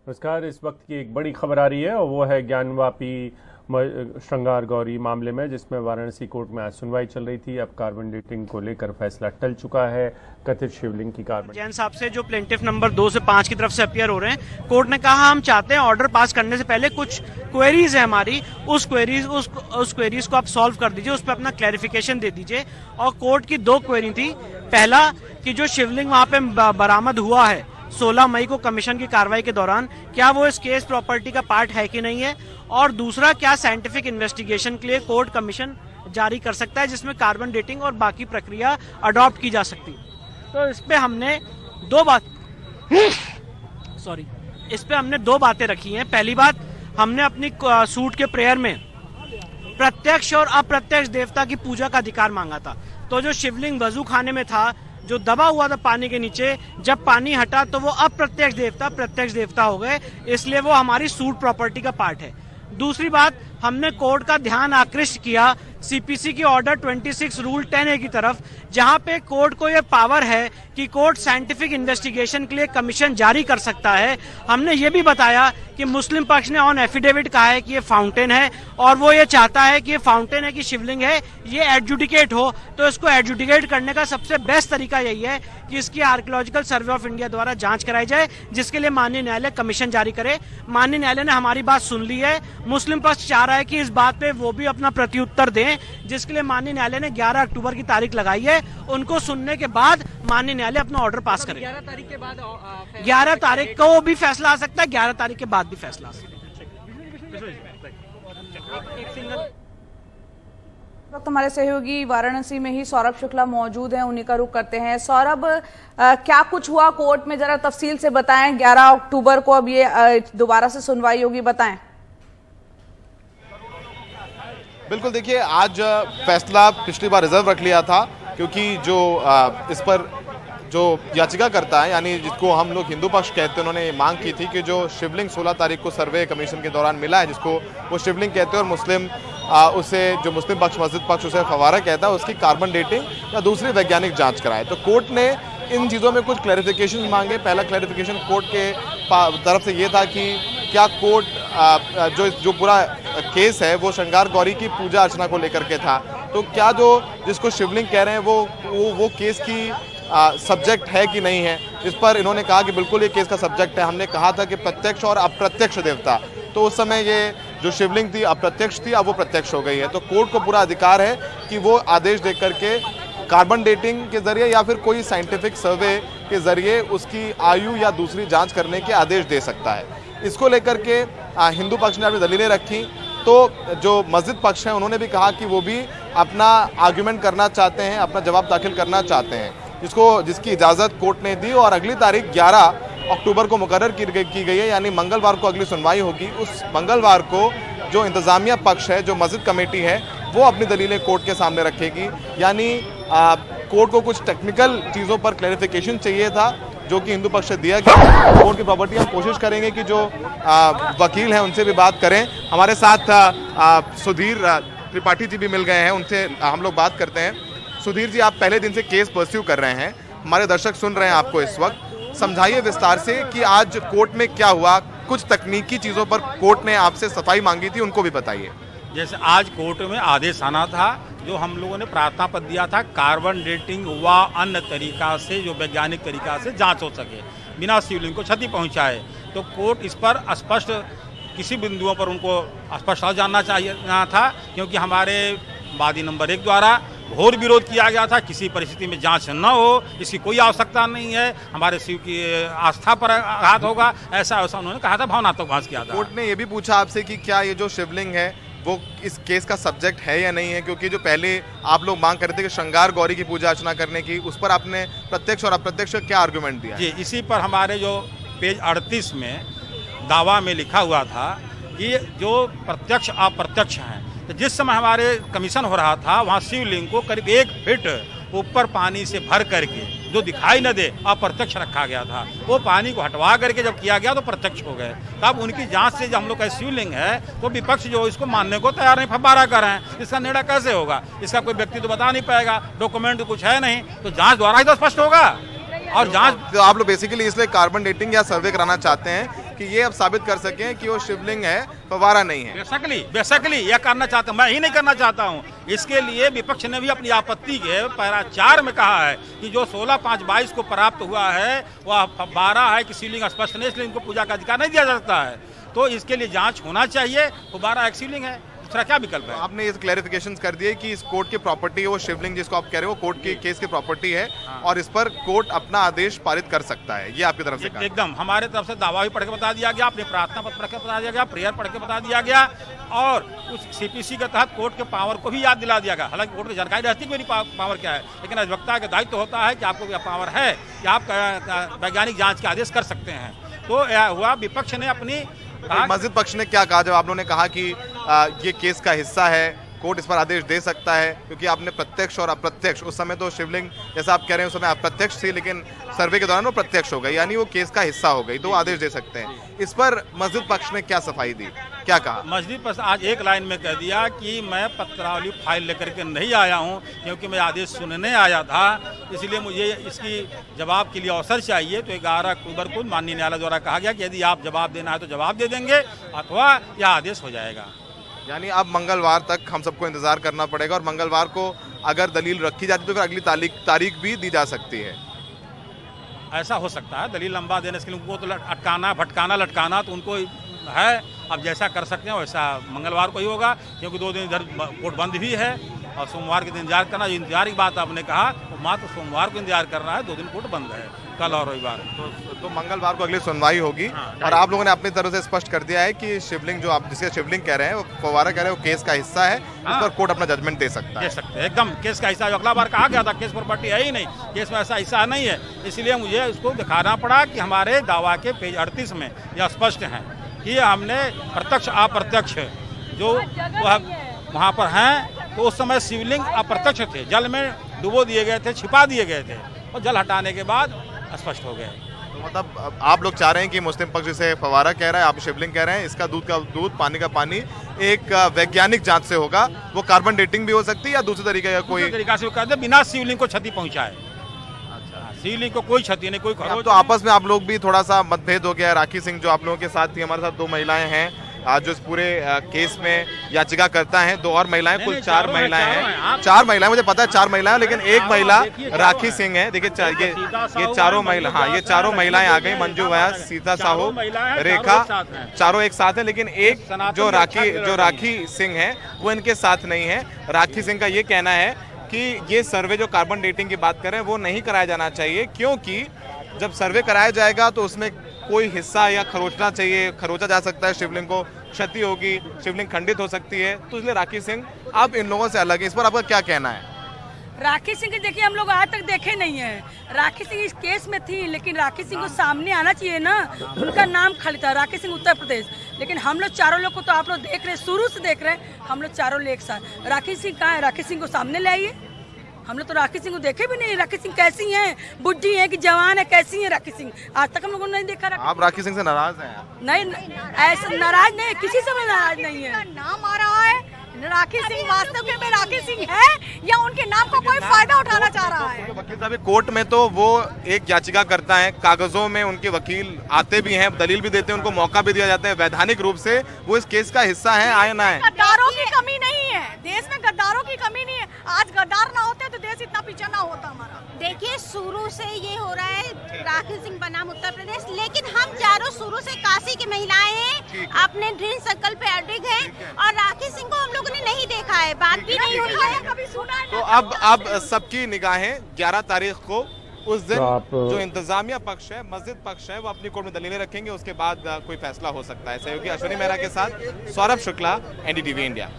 नमस्कार। इस वक्त की एक बड़ी खबर आ रही है और वो है ज्ञानवापी श्रृंगार गौरी मामले में, जिसमें वाराणसी कोर्ट में आज सुनवाई चल रही थी। अब कार्बन डेटिंग को लेकर फैसला टल चुका है। कथित शिवलिंग की कार्बन जैन साहब से जो प्लेंटिफ नंबर 2 से 5 की तरफ से अपियर हो रहे हैं, कोर्ट ने कहा हम चाहते हैं ऑर्डर पास करने से पहले कुछ क्वेरीज है हमारी, उस क्वेरीज को आप सॉल्व कर दीजिए, उस पर अपना क्लैरिफिकेशन दे दीजिए। और कोर्ट की 2 क्वेरी थी। पहला कि जो शिवलिंग वहां पे बरामद हुआ है 16 मई को कमीशन की कार्रवाई के दौरान, क्या वो इस केस प्रॉपर्टी का पार्ट है कि नहीं है। और दूसरा, क्या साइंटिफिक इन्वेस्टिगेशन के लिए कोर्ट कमीशन जारी कर सकता है जिसमें कार्बन डेटिंग और बाकी प्रक्रिया अडॉप्ट की जा सकती है। तो इस पे हमने दो बातें रखी हैं। पहली बात, हमने अपनी सूट के प्रेयर में प्रत्यक्ष और अप्रत्यक्ष देवता की पूजा का अधिकार मांगा था। तो जो शिवलिंग वजू खाने में था, जो दबा हुआ था पानी के नीचे, जब पानी हटा तो वो अप्रत्यक्ष देवता प्रत्यक्ष देवता हो गए, इसलिए वो हमारी सूट प्रॉपर्टी का पार्ट है। दूसरी बात, हमने कोर्ट का ध्यान आकृष्ट किया सीपीसी की ऑर्डर 26 रूल 10A की तरफ, जहां पे कोर्ट को यह पावर है कि कोर्ट साइंटिफिक इन्वेस्टिगेशन के लिए कमीशन जारी कर सकता है। हमने ये भी बताया कि मुस्लिम पक्ष ने ऑन एफिडेविट कहा है कि ये फाउंटेन है और वो ये चाहता है कि ये फाउंटेन है कि शिवलिंग है, ये एडजुडिकेट हो। तो इसको एडजुडिकेट करने का सबसे बेस्ट तरीका यही है कि इसकी आर्कियोलॉजिकल सर्वे ऑफ इंडिया द्वारा जांच कराई जाए, जिसके लिए माननीय न्यायालय कमीशन जारी करे। माननीय न्यायालय ने हमारी बात सुन ली है। मुस्लिम पक्ष चाह रहा है कि इस बात पे वो भी अपना प्रत्युत्तर दें, जिसके लिए माननीय न्यायालय ने 11 अक्टूबर की तारीख लगाई है। उनको सुनने के बाद माननीय न्यायालय अपना ऑर्डर पास करे। 11 तारीख के बाद 11 तारीख को भी फैसला आ सकता है, 11 तारीख के बाद भी फैसला आ सकता है। वक्त हमारे सहयोगी वाराणसी में ही सौरभ शुक्ला मौजूद हैं, उन्हीं का रुख करते हैं। सौरभ, क्या कुछ हुआ कोर्ट में, जरा तफसील से बताएं। 11 अक्टूबर को अब ये दोबारा से सुनवाई होगी, बताएं। बिल्कुल, देखिए आज फैसला पिछली बार रिजर्व रख लिया था, क्योंकि जो इस पर जो याचिका करता है, यानी जिसको हम लोग हिंदू पक्ष कहते हैं, उन्होंने ये मांग की थी कि जो शिवलिंग 16 तारीख को सर्वे कमीशन के दौरान मिला है, जिसको वो शिवलिंग कहते हैं और मुस्लिम उसे जो मुस्लिम पक्ष मस्जिद पक्ष उसे फवारा कहता है, उसकी कार्बन डेटिंग या दूसरी वैज्ञानिक जांच कराए। तो कोर्ट ने इन चीज़ों में कुछ क्लैरिफिकेशन मांगे। पहला क्लैरिफिकेशन कोर्ट के तरफ से ये था कि क्या कोर्ट जो पूरा केस है वो श्रृंगार गौरी की पूजा अर्चना को लेकर के था, तो क्या जो जिसको शिवलिंग कह रहे हैं वो केस की सब्जेक्ट है कि नहीं है। इस पर इन्होंने कहा कि बिल्कुल ये केस का सब्जेक्ट है। हमने कहा था कि प्रत्यक्ष और अप्रत्यक्ष देवता, तो उस समय ये जो शिवलिंग थी अप्रत्यक्ष थी, अब वो प्रत्यक्ष हो गई है। तो कोर्ट को पूरा अधिकार है कि वो आदेश दे करके कार्बन डेटिंग के जरिए या फिर कोई साइंटिफिक सर्वे के जरिए उसकी आयु या दूसरी जांच करने के आदेश दे सकता है। इसको लेकर के हिंदू पक्ष ने अपनी दलीलें रखी, तो जो मस्जिद पक्ष है उन्होंने भी कहा कि वो भी अपना आर्ग्यूमेंट करना चाहते हैं, अपना जवाब दाखिल करना चाहते हैं, जिसकी इजाज़त कोर्ट ने दी। और अगली तारीख 11 अक्टूबर को मुकर्रर की गई है, यानी मंगलवार को अगली सुनवाई होगी। उस मंगलवार को जो इंतज़ामिया पक्ष है, जो मस्जिद कमेटी है, वो अपनी दलीलें कोर्ट के सामने रखेगी। यानी कोर्ट को कुछ टेक्निकल चीज़ों पर क्लैरिफिकेशन चाहिए था, जो कि हिंदू पक्ष से दिया गया। कोर्ट की प्रॉपर्टी हम कोशिश करेंगे कि जो वकील हैं उनसे भी बात करें। हमारे साथ सुधीर त्रिपाठी जी भी मिल गए हैं, उनसे हम लोग बात करते हैं। सुधीर जी, आप पहले दिन से केस परस्यू कर रहे हैं, हमारे दर्शक सुन रहे हैं आपको इस वक्त, समझाइए विस्तार से कि आज कोर्ट में क्या हुआ। कुछ तकनीकी चीज़ों पर कोर्ट ने आपसे सफाई मांगी थी, उनको भी बताइए। जैसे आज कोर्ट में आदेश आना था, जो हम लोगों ने प्रार्थना पत्र दिया था, कार्बन डेटिंग व अन्य तरीका से, जो वैज्ञानिक तरीका से जांच हो सके बिना शिवलिंग को क्षति पहुंचाए। तो कोर्ट इस पर स्पष्ट किसी बिंदुओं पर उनको स्पष्ट जानना चाहिए था, क्योंकि हमारे वादी नंबर 1 द्वारा घोर विरोध किया गया था। किसी परिस्थिति में जांच न हो, इसकी कोई आवश्यकता नहीं है, हमारे शिव की आस्था पर आघात होगा, ऐसा उन्होंने कहा था, भावनात्मक भाष किया था। कोर्ट ने ये भी पूछा आपसे कि क्या ये जो शिवलिंग है वो इस केस का सब्जेक्ट है या नहीं है, क्योंकि जो पहले आप लोग मांग करते थे कि श्रृंगार गौरी की पूजा अर्चना करने की, उस पर आपने प्रत्यक्ष और अप्रत्यक्ष क्या आर्गुमेंट दिया? जी, इसी पर हमारे जो पेज 38 में दावा में लिखा हुआ था कि जो प्रत्यक्ष अप्रत्यक्ष हैं, तो जिस समय हमारे कमीशन हो रहा था, वहाँ शिवलिंग को करीब 1 फीट ऊपर पानी से भर करके, जो दिखाई न दे, अप्रत्यक्ष रखा गया था। वो पानी को हटवा करके जब किया गया तो प्रत्यक्ष हो गए। तब उनकी जांच से जब हम लोग का शिवलिंग है, तो विपक्ष जो इसको मानने को तैयार नहीं, फब्बारा कर रहे हैं। इसका निर्णय कैसे होगा? इसका कोई व्यक्ति तो बता नहीं पाएगा, डॉक्यूमेंट कुछ है नहीं, तो जांच द्वारा ही तो स्पष्ट होगा। और जांच तो आप लोग बेसिकली इसलिए कार्बन डेटिंग या सर्वे कराना चाहते हैं कि ये अब साबित कर सकें कि वो शिवलिंग है, फव्वारा नहीं है। बेसिकली यह करना चाहता हूं, मैं ही नहीं करना चाहता हूं। इसके लिए विपक्ष ने भी अपनी आपत्ति के पैरा 4 में कहा है कि जो 16/5/22 को प्राप्त हुआ है वह फव्वारा है कि शिवलिंग स्पष्ट नहीं, इसलिए इनको पूजा का अधिकार नहीं दिया जा सकता है। तो इसके लिए जांच होना चाहिए। फव्वारा एक शिवलिंग है, दूसरा क्या विकल्प है? आपने ये क्लैरिफिकेशन कर दिए कि इस कोर्ट की प्रॉपर्टी है, वो शिवलिंग जिसको आप कह रहे हो कोर्ट के केस की प्रॉपर्टी है और इस पर कोर्ट अपना आदेश पारित कर सकता है, ये आपकी तरफ से कहा। एकदम हमारे तरफ से दावा भी पढ़ के बता दिया गया, अपने प्रार्थना पत्र पढ़ के बता दिया गया, प्रेयर पढ़ के बता दिया गया और उस सीपीसी के तहत कोर्ट के पावर को भी याद दिला दिया गया। हालांकि कोर्ट की जानकारी रहती है मेरी पावर क्या है, लेकिन अधिवक्ता का दायित्व होता है कि आपको यह पावर है कि आप वैज्ञानिक जाँच के आदेश कर सकते हैं। तो हुआ विपक्ष ने अपनी मस्जिद पक्ष ने क्या कहा जब आप लोगों ने कहा कि ये केस का हिस्सा है, कोर्ट इस पर आदेश दे सकता है, क्योंकि आपने प्रत्यक्ष और अप्रत्यक्ष, उस समय तो शिवलिंग जैसा आप कह रहे हैं उस समय अप्रत्यक्ष थी, लेकिन सर्वे के दौरान वो प्रत्यक्ष हो गई, यानी वो केस का हिस्सा हो गई, तो वो आदेश दे सकते हैं। इस पर मस्जिद पक्ष ने क्या सफाई दी, क्या कहा? मस्जिद पक्ष आज एक लाइन में कह दिया कि मैं पत्रावली फाइल लेकर के नहीं आया हूं, क्योंकि मैं आदेश सुनने आया था, इसलिए मुझे इसकी जवाब के लिए अवसर चाहिए। तो 11 अक्टूबर को माननीय न्यायालय द्वारा कहा गया कि यदि आप जवाब देना है तो जवाब दे देंगे अथवा यह आदेश हो जाएगा। यानी अब मंगलवार तक हम सबको इंतजार करना पड़ेगा और मंगलवार को अगर दलील रखी जाती तो फिर अगली तारीख भी दी जा सकती है। ऐसा हो सकता है, दलील लंबा देने के लिए उनको तो अटकाना भटकाना लटकाना तो उनको है। अब जैसा कर सकते हैं वैसा मंगलवार को ही होगा, क्योंकि 2 दिन इधर कोर्ट बंद भी है और सोमवार के दिन इंतजार करना। जो इंतजार की बात आपने कहा वो मात्र सोमवार को इंतजार कर रहा है, 2 दिन कोर्ट बंद है, कल और रविवार। तो मंगलवार को अगली सुनवाई होगी। और आप लोगों ने अपनी तरफ से स्पष्ट कर दिया है कि शिवलिंग जो आप जिसके शिवलिंग कह रहे हैं, वो फव्वारा कह रहे हैं, वो केस का हिस्सा है, उस पर कोर्ट अपना जजमेंट दे सकता है। दे सकते हैं, एकदम केस का हिस्सा। अगला बार कहा गया था केस प्रॉपर्टी है ही नहीं, केस में ऐसा हिस्सा नहीं है, इसलिए मुझे उसको दिखाना पड़ा कि हमारे दावा के पेज 38 में यह स्पष्ट है कि हमने प्रत्यक्ष अप्रत्यक्ष जो वहाँ पर हैं, तो उस समय शिवलिंग अप्रत्यक्ष थे, जल में डुबो दिए गए थे, छिपा दिए गए थे और जल हटाने के बाद स्पष्ट हो गए। तो मतलब आप लोग चाह रहे हैं कि मुस्लिम पक्ष जिसे फव्वारा कह रहा है, आप शिवलिंग कह रहे हैं, इसका दूध का दूध, पानी का पानी एक वैज्ञानिक जांच से होगा, वो कार्बन डेटिंग भी हो सकती है या दूसरे तरीके का कोई तरीका से कर दे, बिना शिवलिंग को क्षति पहुंचाए। शिवलिंग को कोई क्षति नहीं, कोई खरोच। तो आपस में आप लोग भी थोड़ा सा मतभेद हो गया है। राखी सिंह जो आप लोगों के साथ थी, हमारे साथ 2 महिलाएं हैं आज जो इस पूरे केस में याचिका करता है, 2 और महिलाएं, कुल 4 महिलाएं हैं। 4 महिलाएं, मुझे पता है 4 महिलाएं, लेकिन एक महिला राखी सिंह है। देखिए ये चारों महिला, हाँ ये चारों महिलाएं आ गई, मंजू व्यास, सीता साहू, रेखा, चारों एक साथ है, लेकिन एक जो राखी सिंह है वो इनके साथ नहीं है। राखी सिंह का ये कहना है कि ये सर्वे जो कार्बन डेटिंग की बात कर रहे हैं वो नहीं कराया जाना चाहिए, क्योंकि जब सर्वे कराया जाएगा तो उसमें कोई हिस्सा या खरोचा जा सकता है, शिवलिंग को क्षति होगी, शिवलिंग खंडित हो सकती है। तो इसलिए राखी सिंह आप इन लोगों से अलग है, इस पर आपका क्या कहना है? राखी सिंह के देखिए हम लोग आज तक देखे नहीं है। राखी सिंह इस केस में थी, लेकिन राखी सिंह को सामने आना चाहिए ना, उनका नाम खाली था, राखी सिंह उत्तर प्रदेश। लेकिन हम लोग चारों लोग को तो आप लोग देख रहे हैं, शुरू से देख रहे हैं, हम लोग चारों लोग एक साथ। राखी सिंह कहाँ है? राखी सिंह को सामने ले आइए। हम लोग तो राखी सिंह को देखे भी नहीं। राखी सिंह कैसी हैं, बुढ़ी हैं कि जवान है, कैसी हैं राखी सिंह? आज तक हम लोगों ने नहीं देखा। आप राखी सिंह से नाराज हैं? नहीं, ऐसा नाराज नहीं, किसी से नाराज नहीं है। नाम आ रहा है राखी सिंह, वास्तव में राखी सिंह है या उनके नाम का कोई फायदा उठाना चाह रहा है? वकील साहब कोर्ट में तो वो एक याचिका करता है, कागजों में उनके वकील आते भी हैं, दलील भी देते हैं, उनको मौका भी दिया जाता है, वैधानिक रूप से वो इस केस का हिस्सा है, आए ना है। गद्दारों की कमी नहीं है देश में, गद्दारों की कमी नहीं है। आज गद्दार ना होते तो देश इतना पीछे ना होता हमारा। देखिए शुरू से ये हो रहा है, राखी सिंह बनाम उत्तर प्रदेश, लेकिन हम चारों शुरू से काशी की महिलाएं हैं, अपने ड्रीम सर्कल पे अडिग हैं और राखी सिंह को हम लोगों ने नहीं देखा है, बात भी नहीं हुई है, कभी सुना है। तो अब सबकी निगाहें 11 तारीख को उस दिन जो इंतजामिया पक्ष है, मस्जिद पक्ष है, वो अपनी कोर्ट में दलीलें रखेंगे, उसके बाद कोई फैसला हो सकता है। सहयोगी अश्विनी मेहरा के साथ सौरभ शुक्ला, NDTV इंडिया।